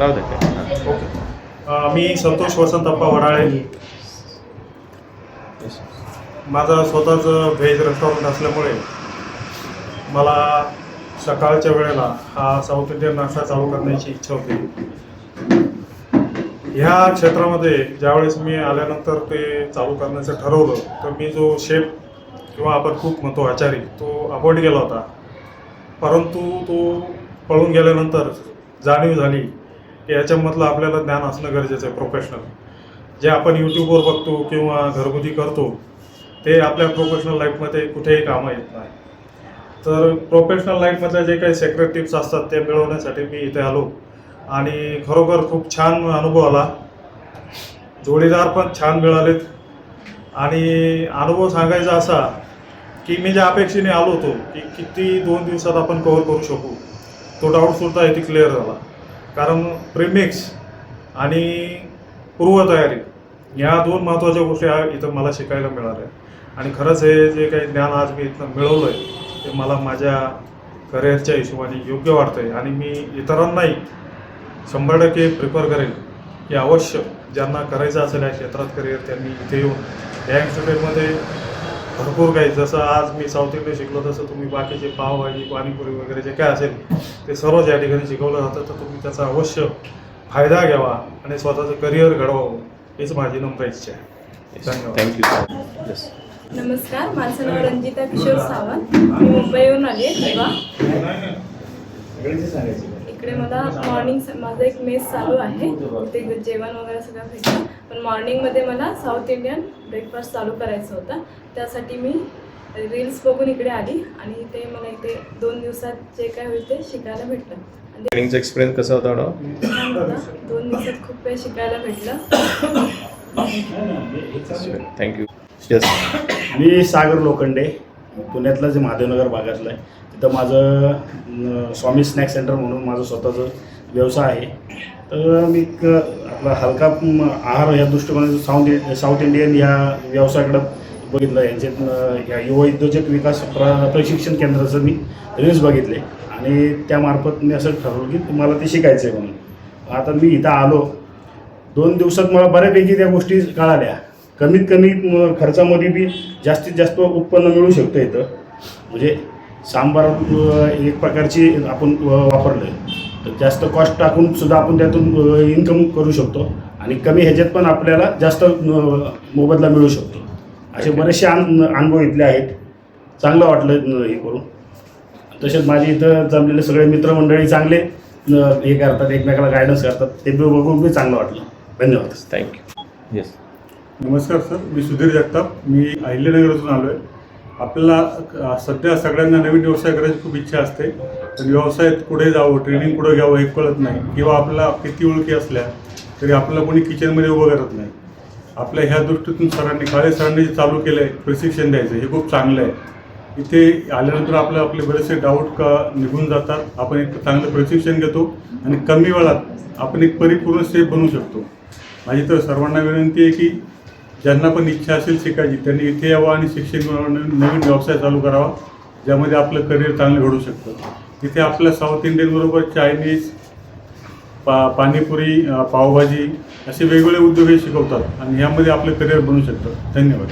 राहू दे. ओके. मी संतोष वसंतप्पा वडाळे. माझं स्वतःचं व्हेज रेस्टॉरंट असल्यामुळे मला सकाळच्या वेळेला हा साऊथ इंडियन नाश्ता चालू करण्याची इच्छा होती. ह्या क्षेत्रामध्ये ज्यावेळेस मी आल्यानंतर ते चालू करण्याचं ठरवलं तर मी जो शेफ किंवा आपण कुक म्हणतो आचारी तो अवॉइड केला होता. परंतु तो पळून गेल्यानंतर जाणीव झाली की याच्यामधलं आपल्याला ज्ञान असणं गरजेचं आहे. प्रोफेशनल जे आपण यूट्यूबवर बघतो किंवा घरगुती करतो ते आपल्या प्रोफेशनल लाईफमध्ये कुठेही कामं येत नाही. तर प्रोफेशनल लाईफमधल्या जे काही सेक्रेट टिप्स असतात ते मिळवण्यासाठी मी इथे आलो आणि खरोखर खूप छान अनुभव आला. जोडीदार पण छान मिळालेत आणि अनुभव सांगायचा असा की मी ज्या अपेक्षेने आलो होतो की किती 2 दिवसात आपण कव्हर करू शकू तो डाऊटसुद्धा इथे क्लिअर झाला. कारण प्रीमिक्स आणि पूर्वतयारी या 2 महत्त्वाच्या गोष्टी इथं मला शिकायला मिळाल्या आणि खरंच हे जे काही ज्ञान आज मी इथं मिळवलं आहे ते मला माझ्या करिअरच्या हिशोबाने योग्य वाटतं आहे आणि मी इतरांनाही 100% प्रिफर करेन की अवश्य ज्यांना करायचं असेल या क्षेत्रात करिअर त्यांनी इथे येऊन या इन्स्टिट्यूटमध्ये भरपूर काही जसं आज मी साऊथ इंडियन शिकलो तसं तुम्ही बाकीचे पावभाजी पाणीपुरी वगैरे जे काय असेल ते सर्वच या ठिकाणी शिकवलं जातं. तर तुम्ही त्याचा अवश्य फायदा घ्यावा आणि स्वतःचं करिअर घडवावं हीच माझी नम्र इच्छा आहे. धन्यवाद. थँक्यू. नमस्कार, माझं नाव रंजिता किशोर सावंत. मी मुंबईहून आली आहे तेव्हा. इकडे मला माझं एक मेस चालू आहे. तिथे जेवण वगैरे सगळं भेटतं. पण मॉर्निंगमध्ये मला साऊथ इंडियन ब्रेकफास्ट चालू करायचं होतं. त्यासाठी मी रील्स बघून इकडे आली आणि ते मला इथे 2 दिवसात जे काय होईल ते शिकायला भेटलं. ट्रेनिंगचा एक्सपिरियन्स कसा होता? 2 दिवसात खूप काही शिकायला भेटलं. थँक्यू. यस. मी सागर लोखंडे, पुण्यातलं जे महादेवनगर भागातलं आहे. तिथं माझं स्वामी स्नॅक सेंटर म्हणून माझं स्वतःचं व्यवसाय आहे. तर मी आपला हलका आहार या दृष्टिकोनाने साऊथ इंडियन या व्यवसायाकडं बघितलं. यांच्यात या युवा उद्योजक विकास प्रशिक्षण केंद्राचं मी रील्स बघितले आणि त्यामार्फत मी असं ठरवलं की मला ते शिकायचं आहे म्हणून. आता मी इथं आलो 2 दिवसात मला बऱ्यापैकी त्या गोष्टी कळाल्या. कमीत कमी खर्चामध्ये बी जास्तीत जास्त उत्पन्न मिळू शकतं इथं. म्हणजे सांबार एक प्रकारची आपण वापरलं आहे तर जास्त कॉस्ट टाकून सुद्धा आपण त्यातून इन्कम करू शकतो आणि कमी ह्याच्यात पण आपल्याला जास्त मोबदला मिळू शकतो. असे बरेचसे अनुभव इथले आहेत. चांगलं वाटलं हे करून. तसेच माझे इथं जमलेले सगळे मित्रमंडळी चांगले हे करतात, एकमेकाला गायडन्स करतात. ते बघून मी चांगलं वाटलं. धन्यवाद. थँक्यू. येस. नमस्कार सर, मी सुधीर जगताप. मी अहिल्यानगरतून आलो आहे. आपल्याला सध्या सगळ्यांना नवीन व्यवसाय करायची खूप इच्छा असते. पण व्यवसायात कुठे जावं, ट्रेनिंग कुठं घ्यावं हे कळत नाही किंवा आपल्याला किती ओळखी असल्या तरी आपल्याला कोणी किचनमध्ये उभं करत नाही. आपल्या ह्या दृष्टीतून काळे सरांनी जे चालू केलं आहे प्रशिक्षण द्यायचं हे खूप चांगलं आहे. इथे आल्यानंतर आपले बरेचसे डाऊट निघून जातात. आपण एक चांगलं प्रशिक्षण घेतो आणि कमी वेळात आपण एक परिपूर्ण शेफ बनू शकतो. माझी तर सर्वांना विनंती आहे की ज्यांना पण इच्छा असेल शिकायची त्यांनी इथे यावं आणि शिक्षण नवीन व्यवसाय चालू करावा ज्यामध्ये आपलं करिअर चांगलं घडू शकतं. तिथे आपल्या साऊथ इंडियनबरोबर चायनीज पाणीपुरी पावभाजी असे वेगवेगळे उद्योग हे शिकवतात आणि यामध्ये आपलं करिअर बनू शकतं. धन्यवाद.